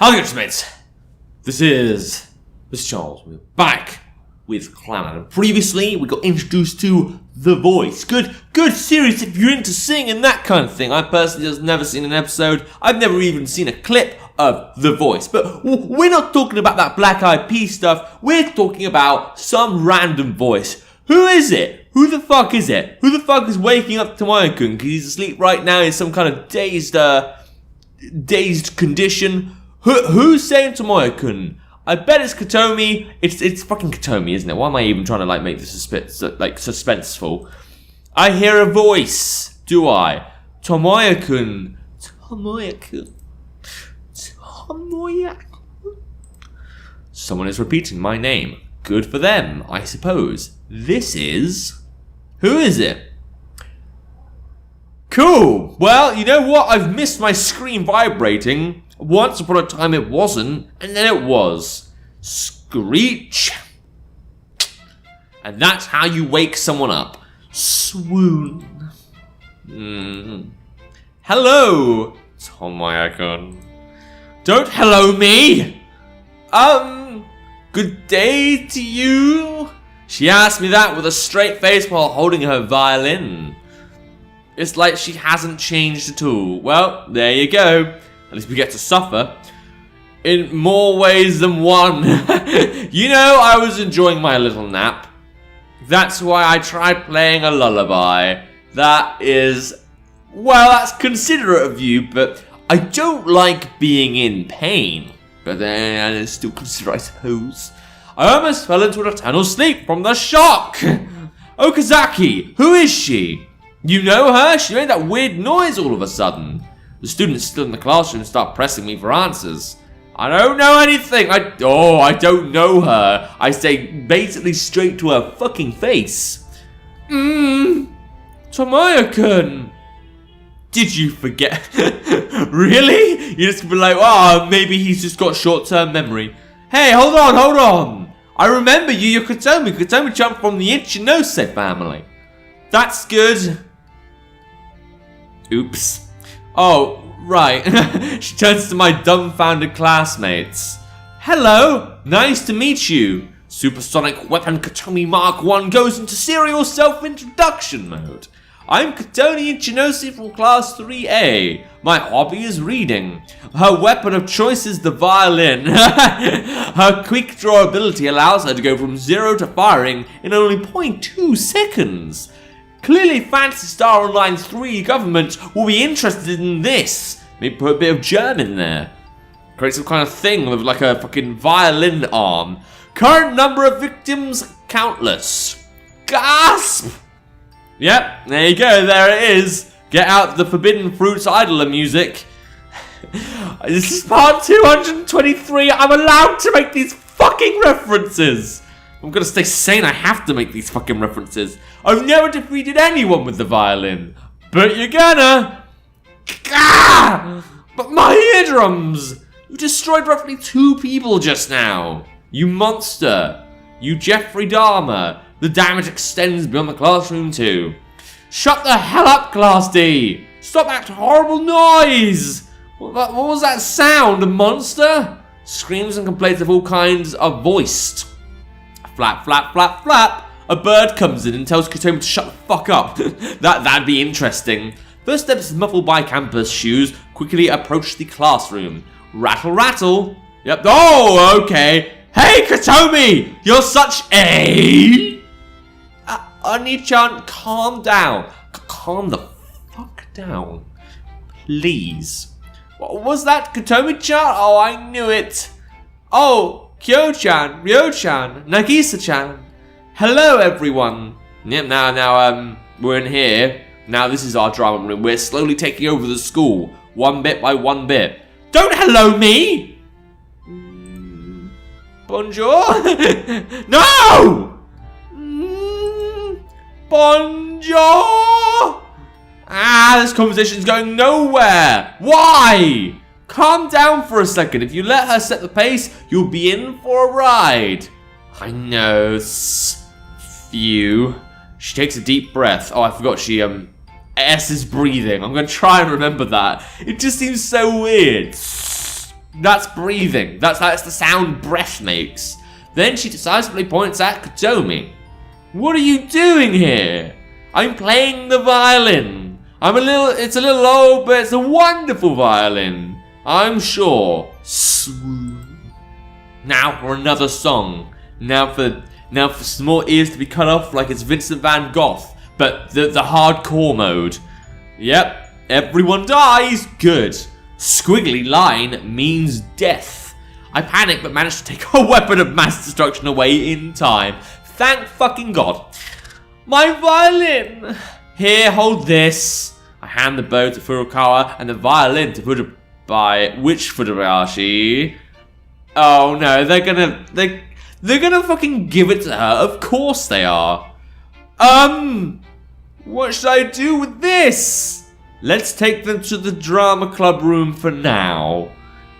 How's it going, mates? This is Mrjacharles. We're back with Clannad. And previously, we got introduced to The Voice. Good series if you're into singing and that kind of thing. I personally just never seen an episode. I've never even seen a clip of The Voice. But we're not talking about that Black Eyed Peas stuff. We're talking about some random voice. Who is it? Who the fuck is it? Who the fuck is waking up Tomoya-kun? Because he's asleep right now in some kind of dazed condition. Who's saying Tomoya-kun? I bet it's Katomi. It's fucking Katomi, isn't it? Why am I even trying to make this suspenseful? I hear a voice. Do I? Tomoya-kun. Tomoya-kun. Tomoya-kun. Someone is repeating my name. Good for them, I suppose. This is... Who is it? Cool. Well, you know what? I've missed my screen vibrating. Once upon a time it wasn't, and then it was. Screech. And that's how you wake someone up. Swoon. Hello, Tomoya-kun. Don't hello me. Good day to you. She asked me that with a straight face while holding her violin. It's like she hasn't changed at all. Well, there you go. At least we get to suffer. In more ways than one. You know, I was enjoying my little nap. That's why I tried playing a lullaby. That is... Well, that's considerate of you, but I don't like being in pain. But then it's still considerate, I suppose. I almost fell into an eternal sleep from the shock. Okazaki, who is she? You know her? She made that weird noise all of a sudden. The students still in the classroom start pressing me for answers. I don't know anything. I don't know her. I say basically straight to her fucking face. Tomoya-kun. Did you forget? Really? You're just gonna be like, oh, maybe he's just got short-term memory. Hey, hold on. I remember you. You're Katomi. Katomi jumped from the Ichinose family. That's good. Oops. Oh, right. She turns to my dumbfounded classmates. Hello, nice to meet you. Supersonic Weapon Katomi Mark 1 goes into serial self-introduction mode. I'm Katomi Ichinose from Class 3A. My hobby is reading. Her weapon of choice is the violin. Her quick draw ability allows her to go from 0 to firing in only 0.2 seconds. Clearly Fantasy Star Online 3 government will be interested in this. Maybe put a bit of German there. Create some kind of thing with like a fucking violin arm. Current number of victims, countless. Gasp! Yep, there you go, there it is. Get out the Forbidden Fruits Idler music. This is part 223. I'm allowed to make these fucking references. I'm gonna stay sane, I have to make these fucking references. I've never defeated anyone with the violin. But you're gonna. But my eardrums! You destroyed roughly 2 people just now. You monster. You Jeffrey Dahmer. The damage extends beyond the classroom too. Shut the hell up, Class D! Stop that horrible noise! What was that sound, a monster? Screams and complaints of all kinds are voiced. Flap, flap, flap, flap. A bird comes in and tells Katomi to shut the fuck up. That'd be interesting. First steps muffled by campus shoes quickly approach the classroom. Rattle, rattle. Yep. Oh, okay. Hey, Katomi! You're such a... Oni-chan, calm down. Calm the fuck down. Please. What was that, Katomi-chan? Oh, I knew it. Oh, Kyo-chan, Ryo-chan, Nagisa-chan. Hello, everyone. Yep, now, we're in here. Now this is our drama room. We're slowly taking over the school. One bit by one bit. Don't hello me! Bonjour? No! Bonjour! This conversation's going nowhere. Why? Calm down for a second. If you let her set the pace, you'll be in for a ride. I know. Phew. She takes a deep breath. Oh, I forgot she, S is breathing. I'm going to try and remember that. It just seems so weird. That's breathing. That's the sound breath makes. Then she decisively points at Kotomi. What are you doing here? I'm playing the violin. It's a little old, but it's a wonderful violin. I'm sure. Swoon. Now for another song. Now for some more ears to be cut off like it's Vincent van Gogh, but the hardcore mode. Yep, everyone dies. Good. Squiggly line means death. I panic but manage to take a weapon of mass destruction away in time. Thank fucking God. My violin. Here, hold this. I hand the bow to Furukawa and the violin to Furubayashi. Oh no, they're gonna fucking give it to her. Of course they are. What should I do with this? Let's take them to the drama club room for now.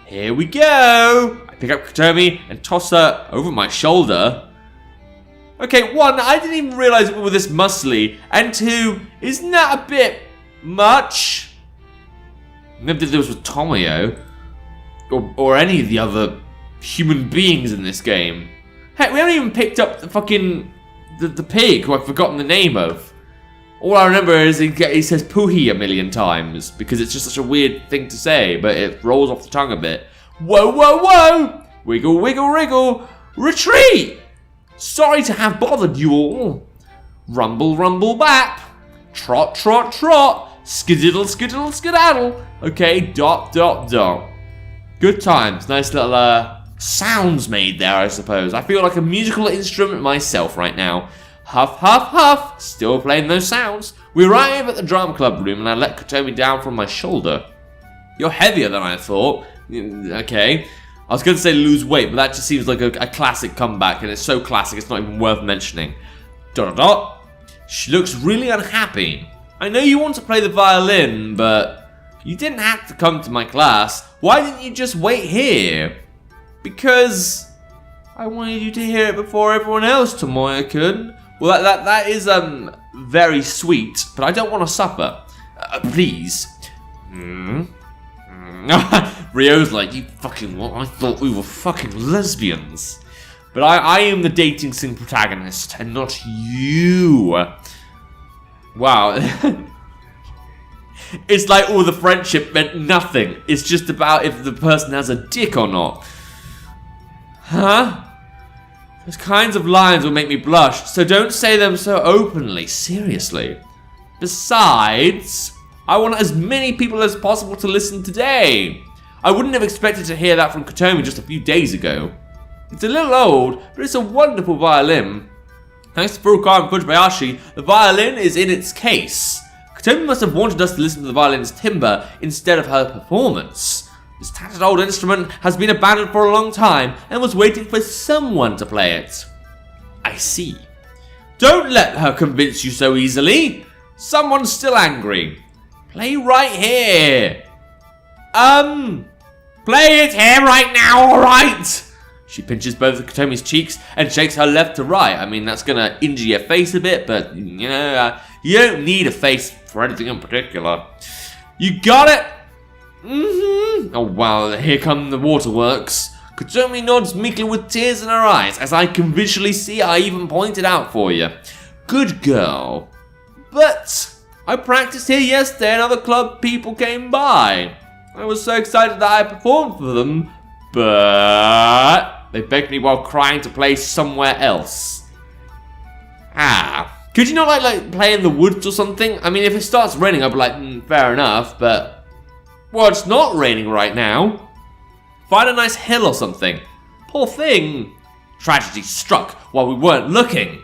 Here we go. I pick up Kotomi and toss her over my shoulder. Okay, 1, I didn't even realize we were this muscly. And 2, isn't that a bit much? Maybe did this with Tomoyo. Or any of the other human beings in this game. Heck, we haven't even picked up the fucking... The pig who I've forgotten the name of. All I remember is he says Puhi a million times because it's just such a weird thing to say, but it rolls off the tongue a bit. Whoa, whoa, whoa! Wiggle, wiggle, wriggle! Retreat! Sorry to have bothered you all. Rumble, rumble, bap! Trot, trot, trot! Skididdle, skididdle, skedaddle! Okay, dot, dot, dot. Good times. Nice little sounds made there, I suppose. I feel like a musical instrument myself right now. Huff, huff, huff, still playing those sounds. We arrive at the drama club room and I let Kotomi down from my shoulder. You're heavier than I thought. Okay. I was going to say lose weight, but that just seems like a classic comeback, and it's so classic it's not even worth mentioning. Dot, dot, dot. She looks really unhappy. I know you want to play the violin, but you didn't have to come to my class. Why didn't you just wait here? Because I wanted you to hear it before everyone else, Tomoya-kun. Well, that is very sweet, but I don't want to suffer. Please. Ryo's like, you fucking what? I thought we were fucking lesbians. But I am the dating sim protagonist, and not you. Wow. It's like all the friendship meant nothing. It's just about if the person has a dick or not. Huh? Those kinds of lines will make me blush, so don't say them so openly, seriously. Besides, I want as many people as possible to listen today. I wouldn't have expected to hear that from Kotomi just a few days ago. It's a little old, but it's a wonderful violin. Thanks to Furukawa and Fujibayashi, the violin is in its case. Kotomi must have wanted us to listen to the violin's timbre instead of her performance. This tattered old instrument has been abandoned for a long time and was waiting for someone to play it. I see. Don't let her convince you so easily. Someone's still angry. Play right here. Play it here right now, alright? She pinches both of Kotomi's cheeks and shakes her left to right. I mean, that's gonna injure your face a bit, but, you know, you don't need a face for anything in particular. You got it? Oh wow, here come the waterworks. Kotomi nods meekly with tears in her eyes. As I can visually see, I even pointed out for you. Good girl. But I practiced here yesterday and other club people came by. I was so excited that I performed for them, but they begged me while crying to play somewhere else. Could you not like play in the woods or something? I mean, if it starts raining, I'd be like, fair enough, but... Well, it's not raining right now. Find a nice hill or something. Poor thing. Tragedy struck while we weren't looking.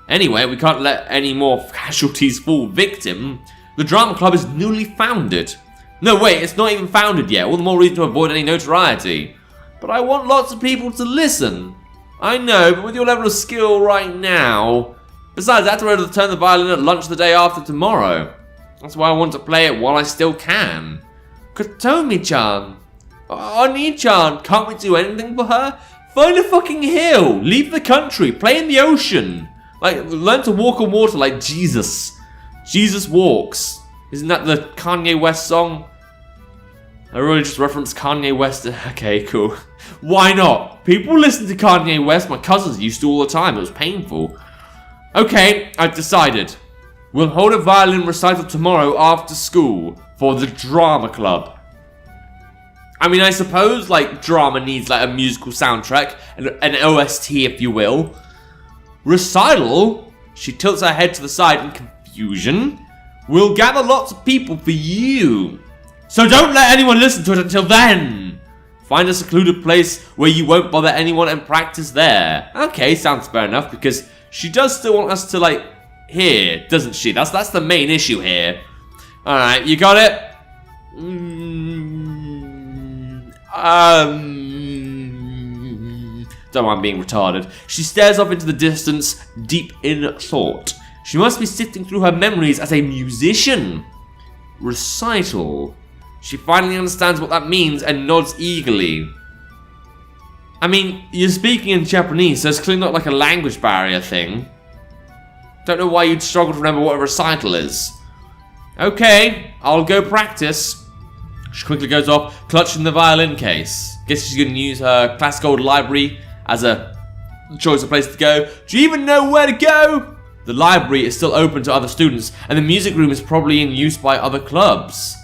Anyway, we can't let any more casualties fall victim. The drama club is newly founded. No, wait, it's not even founded yet. All the more reason to avoid any notoriety. But I want lots of people to listen. I know, but with your level of skill right now... Besides, I have to return the violin at lunch the day after tomorrow. That's why I want to play it while I still can. Kotomi-chan. Oni-chan, can't we do anything for her? Find a fucking hill. Leave the country. Play in the ocean. Like, learn to walk on water like Jesus. Jesus walks. Isn't that the Kanye West song? I really just referenced Kanye West. Okay, cool. Why not? People listen to Kanye West. My cousins used to all the time. It was painful. Okay, I've decided. We'll hold a violin recital tomorrow after school for the drama club. I mean, I suppose, like, drama needs, like, a musical soundtrack, an OST, if you will. Recital? She tilts her head to the side in confusion. We'll gather lots of people for you. So don't let anyone listen to it until then. Find a secluded place where you won't bother anyone and practice there. Okay, sounds fair enough, because she does still want us to, like, hear, doesn't she? That's the main issue here. Alright, you got it? Don't mind being retarded. She stares off into the distance, deep in thought. She must be sifting through her memories as a musician. Recital. She finally understands what that means and nods eagerly. I mean, you're speaking in Japanese, so it's clearly not like a language barrier thing. Don't know why you'd struggle to remember what a recital is. Okay, I'll go practice. She quickly goes off, clutching the violin case. Guess she's going to use her classic old library as a choice of place to go. Do you even know where to go? The library is still open to other students, and the music room is probably in use by other clubs.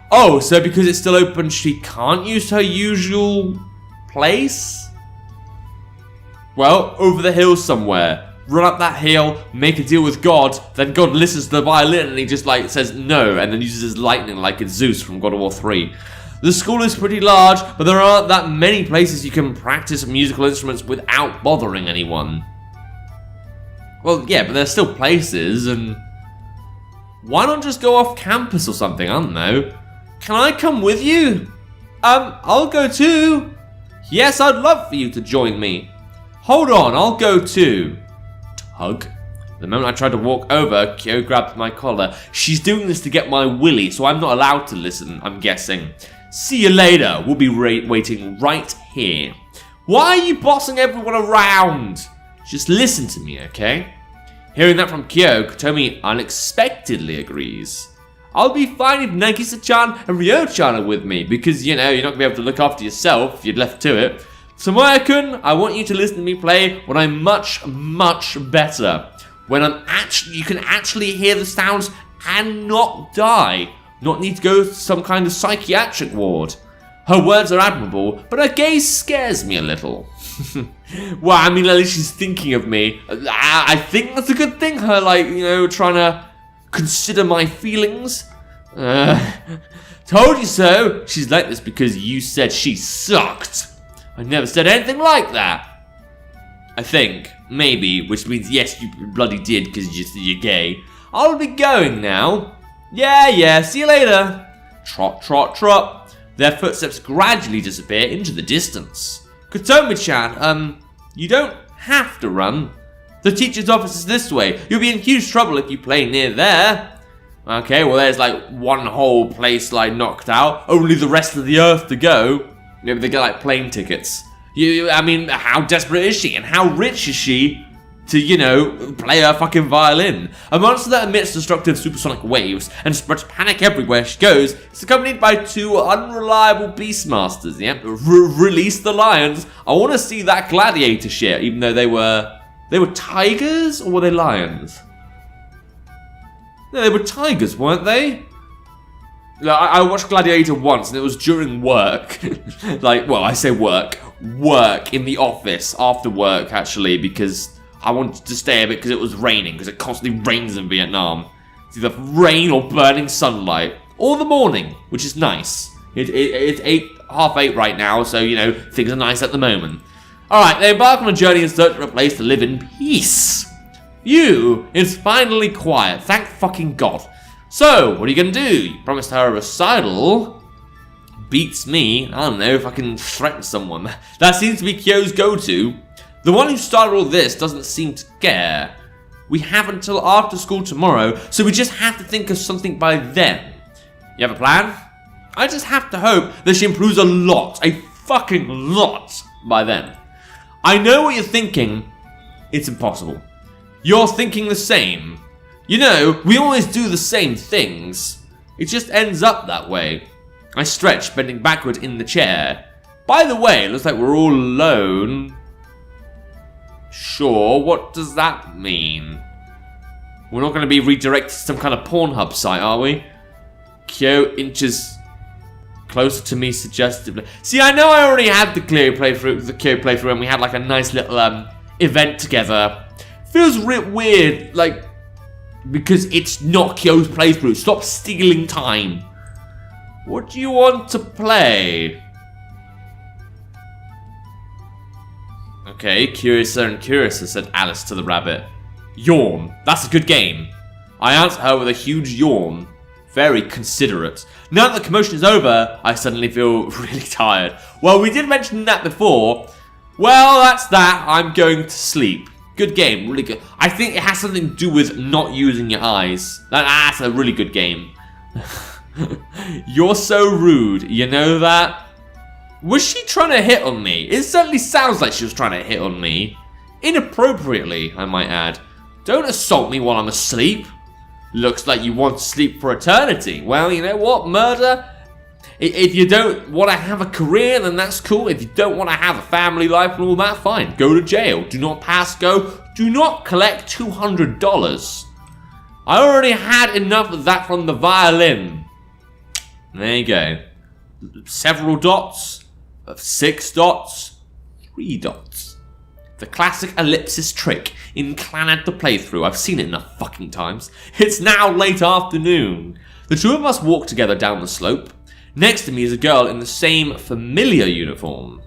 Oh, so because it's still open, she can't use her usual place? Well, over the hill somewhere. Run up that hill, make a deal with God, then God listens to the violin and he just like says no, and then uses his lightning like it's Zeus from God of War 3. The school is pretty large, but there aren't that many places you can practice musical instruments without bothering anyone. Well, yeah, but there's still places, and why not just go off campus or something? I don't know. Can I come with you? I'll go too. Yes, I'd love for you to join me. Hold on, I'll go too. Tug. The moment I tried to walk over, Kyo grabbed my collar. She's doing this to get my willy, so I'm not allowed to listen, I'm guessing. See you later. We'll be waiting right here. Why are you bossing everyone around? Just listen to me, okay? Hearing that from Kyo, Kotomi unexpectedly agrees. I'll be fine if Nagisa-chan and Ryo-chan are with me, because, you know, you're not going to be able to look after yourself if you're left to it. Tomoya-kun, I want you to listen to me play when I'm much, much better. When you can actually hear the sounds and not die. Not need to go to some kind of psychiatric ward. Her words are admirable, but her gaze scares me a little. Well, I mean, at least she's thinking of me. I think that's a good thing, her, like, you know, trying to consider my feelings. Told you so. She's like this because you said she sucked. I never said anything like that. I think. Maybe. Which means yes, you bloody did because you're gay. I'll be going now. Yeah. See you later. Trot, trot, trot. Their footsteps gradually disappear into the distance. Kotomi-chan, you don't have to run. The teacher's office is this way. You'll be in huge trouble if you play near there. Okay, well there's like one whole place like knocked out. Only the rest of the earth to go. Maybe they get like plane tickets. I mean, how desperate is she? And how rich is she to, you know, play her fucking violin? A monster that emits destructive supersonic waves and spreads panic everywhere she goes is accompanied by two unreliable beastmasters. Yep, release the lions. I want to see that gladiator shit, even though they were tigers, or were they lions? No, they were tigers, weren't they? I watched Gladiator once, and it was during work. Like, well, I say work in the office, after work, actually, because I wanted to stay a bit because it was raining, because it constantly rains in Vietnam. It's either rain or burning sunlight. Or the morning, which is nice. It's 7:30 right now, so, you know, things are nice at the moment. Alright, they embark on a journey in search of a place to live in peace. It's finally quiet, thank fucking God. So, what are you gonna do? You promised her a recital. Beats me. I don't know if I can threaten someone. That seems to be Kyo's go-to. The one who started all this doesn't seem to care. We have until after school tomorrow, so we just have to think of something by then. You have a plan? I just have to hope that she improves a fucking lot, by then. I know what you're thinking. It's impossible. You're thinking the same. You know, we always do the same things. It just ends up that way. I stretch, bending backward in the chair. By the way, it looks like we're all alone. Sure, what does that mean? We're not going to be redirected to some kind of Pornhub site, are we? Kyo inches closer to me suggestively. See, I know I already had the Kyo playthrough, and we had like a nice little event together. Feels weird, like, because it's not Kyo's playthrough. Stop stealing time. What do you want to play? Okay, curiouser and curiouser, said Alice to the rabbit. Yawn. That's a good game. I answer her with a huge yawn. Very considerate. Now that the commotion is over, I suddenly feel really tired. Well, we did mention that before. Well, that's that. I'm going to sleep. Good game, really good. I think it has something to do with not using your eyes. That's a really good game. You're so rude, you know that? Was she trying to hit on me? It certainly sounds like she was trying to hit on me. Inappropriately, I might add. Don't assault me while I'm asleep. Looks like you want to sleep for eternity. Well, you know what, murder? If you don't want to have a career, then that's cool. If you don't want to have a family life and all that, fine. Go to jail. Do not pass go. Do not collect $200. I already had enough of that from the violin. There you go. Several dots. 6 dots. 3 dots. The classic ellipsis trick in Clannad the playthrough. I've seen it enough fucking times. It's now late afternoon. The two of us walk together down the slope. Next to me is a girl in the same familiar uniform.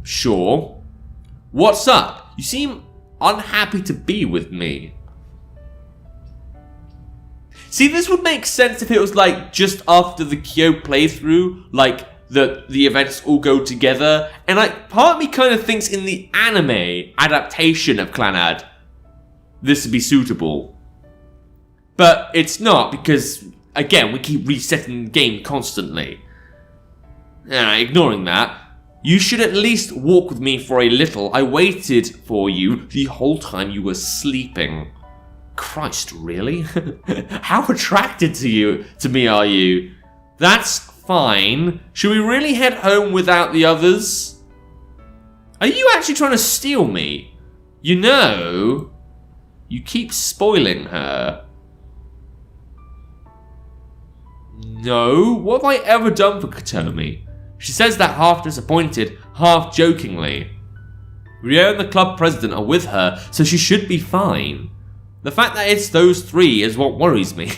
Sure. What's up? You seem unhappy to be with me. See, this would make sense if it was like just after the Kyo playthrough, like the events all go together. And like part of me kind of thinks in the anime adaptation of Clannad, this would be suitable. But it's not, because again, we keep resetting the game constantly. Ignoring that, you should at least walk with me for a little. I waited for you the whole time you were sleeping. Christ, really? How attracted to me are you? That's fine. Should we really head home without the others? Are you actually trying to steal me? You know, you keep spoiling her. No, what have I ever done for Kotomi? She says that half disappointed, half jokingly. Ryo and the club president are with her, so she should be fine. The fact that it's those three is what worries me.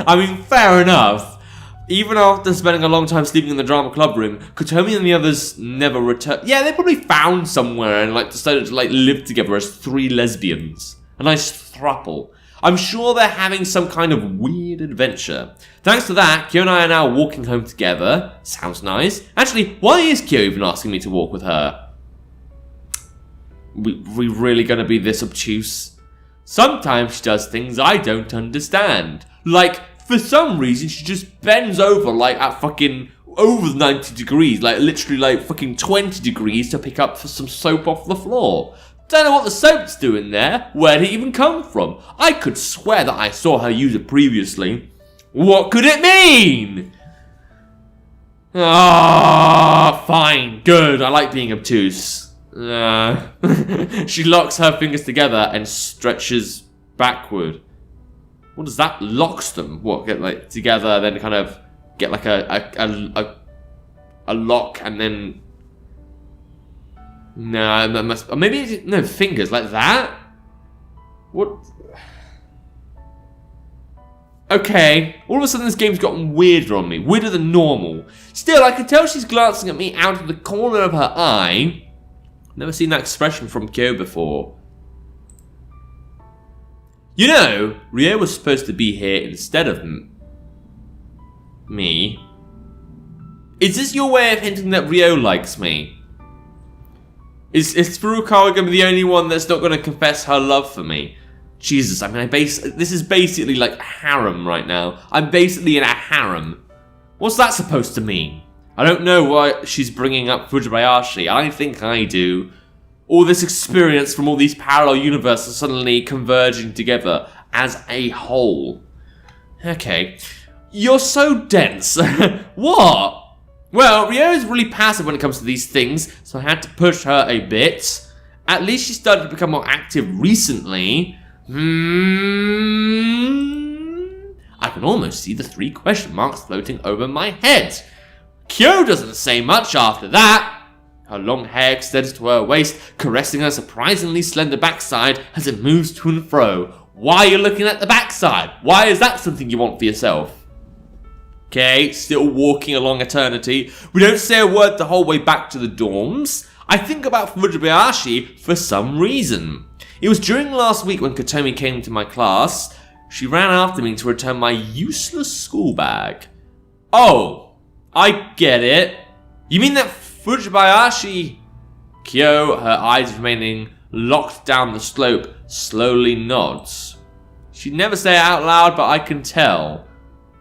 I mean, fair enough. Even after spending a long time sleeping in the drama club room, Kotomi and the others never returned. Yeah, they probably found somewhere and like decided to like live together as 3 lesbians. A nice throuple. I'm sure they're having some kind of weird adventure. Thanks to that, Kyo and I are now walking home together. Sounds nice. Actually, why is Kyo even asking me to walk with her? We really gonna be this obtuse? Sometimes she does things I don't understand. Like, for some reason, she just bends over like at fucking over 90 degrees. Like, literally like fucking 20 degrees to pick up some soap off the floor. Don't know what the soap's doing there. Where did it even come from? I could swear that I saw her use it previously. What could it mean? Ah, fine, good. I like being obtuse. She locks her fingers together and stretches backward. What does that? Locks them? What? Get like together, then kind of get like a lock, and then. No, that must. Or maybe it's, no, fingers like that. What? Okay, all of a sudden this game's gotten weirder on me, weirder than normal. Still, I can tell she's glancing at me out of the corner of her eye. Never seen that expression from Kyo before. You know, Ryo was supposed to be here instead of me. Is this your way of hinting that Ryo likes me? Is Furukawa going to be the only one that's not going to confess her love for me? Jesus, I mean, this is basically like a harem right now. I'm basically in a harem. What's that supposed to mean? I don't know why she's bringing up Fujibayashi. I think I do. All this experience from all these parallel universes suddenly converging together as a whole. Okay. You're so dense. What? Well, Rio's really passive when it comes to these things, so I had to push her a bit. At least she started to become more active recently. I can almost see the 3 question marks floating over my head. Kyo doesn't say much after that. Her long hair extends to her waist, caressing her surprisingly slender backside as it moves to and fro. Why are you looking at the backside? Why is that something you want for yourself? Okay, still walking along eternity. We don't say a word the whole way back to the dorms. I think about Mrjacharles for some reason. It was during last week when Kotomi came to my class. She ran after me to return my useless school bag. Oh, I get it. You mean that Fujibayashi? Kyo, her eyes remaining locked down the slope, slowly nods. She'd never say it out loud, but I can tell.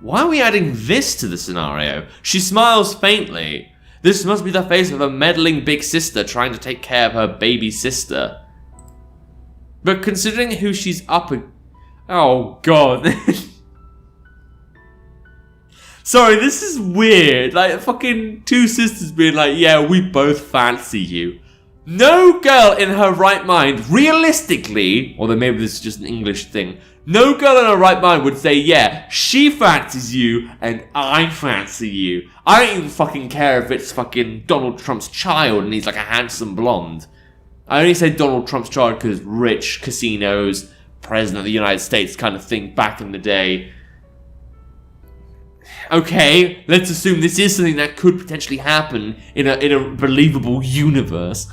Why are we adding this to the scenario? She smiles faintly. This must be the face of a meddling big sister trying to take care of her baby sister. But considering who she's up against... Oh, God. Sorry, this is weird. Like, fucking 2 sisters being like, yeah, we both fancy you. No girl in her right mind, realistically, although maybe this is just an English thing, no girl in her right mind would say, yeah, she fancies you and I fancy you. I don't even fucking care if it's fucking Donald Trump's child and he's like a handsome blonde. I only say Donald Trump's child because rich, casinos, president of the United States kind of thing back in the day. Okay, let's assume this is something that could potentially happen in a believable universe.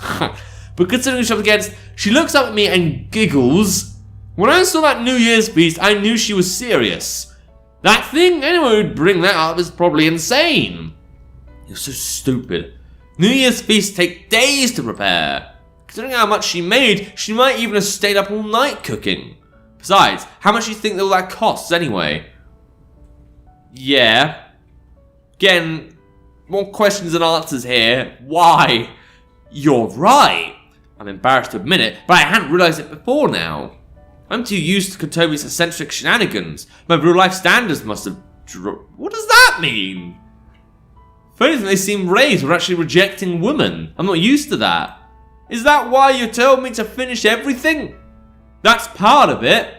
But considering she's up against, she looks up at me and giggles. When I saw that New Year's feast, I knew she was serious. That thing, anyone who'd bring that up is probably insane. You're so stupid. New Year's feasts take days to prepare. Considering how much she made, she might even have stayed up all night cooking. Besides, how much do you think all that costs anyway? Yeah. Again, more questions than answers here. Why? You're right. I'm embarrassed to admit it, but I hadn't realised it before now. I'm too used to Kotomi's eccentric shenanigans. My real life standards must have What does that mean? If anything, they seem raised. We're actually rejecting women. I'm not used to that. Is that why you told me to finish everything? That's part of it.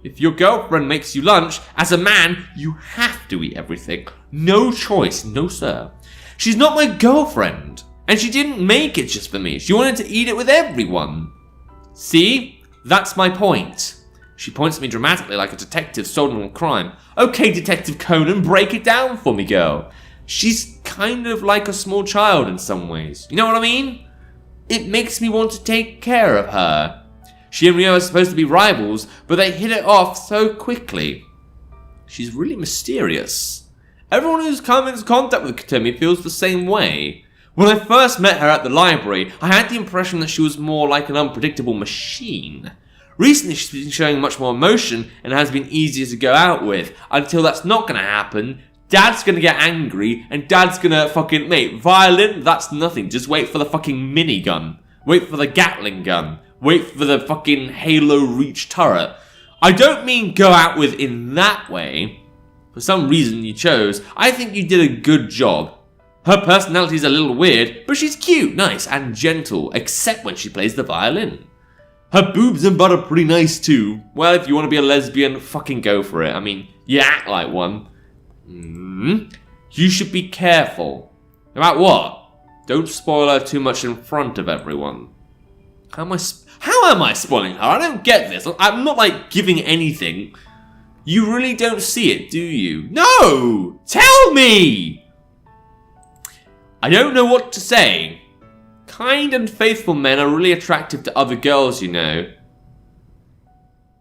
If your girlfriend makes you lunch, as a man, you have to eat everything. No choice, no sir. She's not my girlfriend. And she didn't make it just for me. She wanted to eat it with everyone. See? That's my point. She points at me dramatically like a detective solving a crime. Okay, Detective Conan, break it down for me, girl. She's kind of like a small child in some ways. You know what I mean? It makes me want to take care of her. She and Rio are supposed to be rivals, but they hit it off so quickly. She's really mysterious. Everyone who's come into contact with Kotomi feels the same way. When I first met her at the library, I had the impression that she was more like an unpredictable machine. Recently, she's been showing much more emotion and has been easier to go out with. Until that's not going to happen, Dad's going to get angry, and Dad's going to fucking... Mate, violin? That's nothing. Just wait for the fucking minigun. Wait for the Gatling gun. Wait for the fucking Halo Reach turret. I don't mean go out with in that way. For some reason you chose. I think you did a good job. Her personality's a little weird, but she's cute, nice, and gentle, except when she plays the violin. Her boobs and butt are pretty nice too. Well, if you want to be a lesbian, fucking go for it. I mean, you act like one. You should be careful. About what? Don't spoil her too much in front of everyone. How am I spoiling her? I don't get this. I'm not like giving anything. You really don't see it, do you? No! Tell me! I don't know what to say. Kind and faithful men are really attractive to other girls, you know.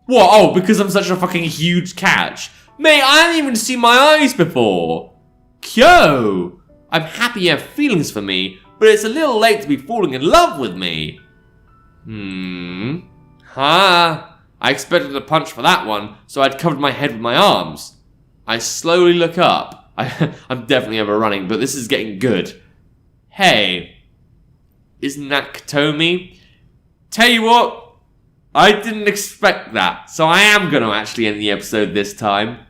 What? Oh, because I'm such a fucking huge catch. Mate, I haven't even seen my eyes before. Kyo! I'm happy you have feelings for me, but it's a little late to be falling in love with me. I expected a punch for that one, so I'd covered my head with my arms. I slowly look up. I'm definitely overrunning, but this is getting good. Hey, isn't that Kotomi? Tell you what, I didn't expect that, so I am going to actually end the episode this time.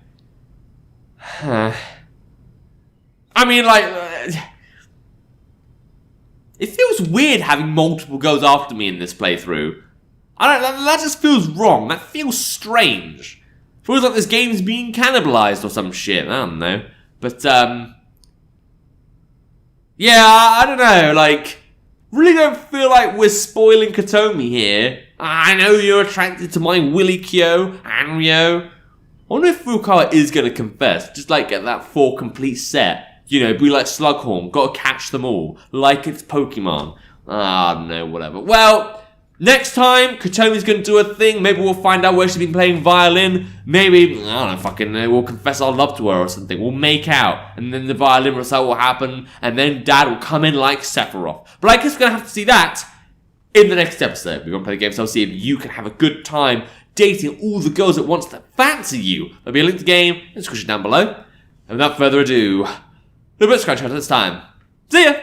I mean, like, it feels weird having multiple girls after me in this playthrough. That just feels wrong. That feels strange. Feels like this game's being cannibalized or some shit. I don't know. But, yeah, I don't know. Like, really don't feel like we're spoiling Katomi here. I know you're attracted to my Willy Kyo, Anryo. I wonder if Furukawa is going to confess. Just, like, get that 4 complete set. You know, be like Slughorn, gotta catch them all, like it's Pokemon. I don't know, whatever. Well, next time, Katomi's gonna do a thing. Maybe we'll find out where she's been playing violin. Maybe, I don't know, fucking, we'll confess our love to her or something. We'll make out, and then the violin recital will happen, and then Dad will come in like Sephiroth. But I guess we're gonna have to see that in the next episode. We're gonna play the game, so I'll see if you can have a good time dating all the girls at once that fancy you. There'll be a link to the game in the description down below. And without further ado, the best scratch this time. See ya!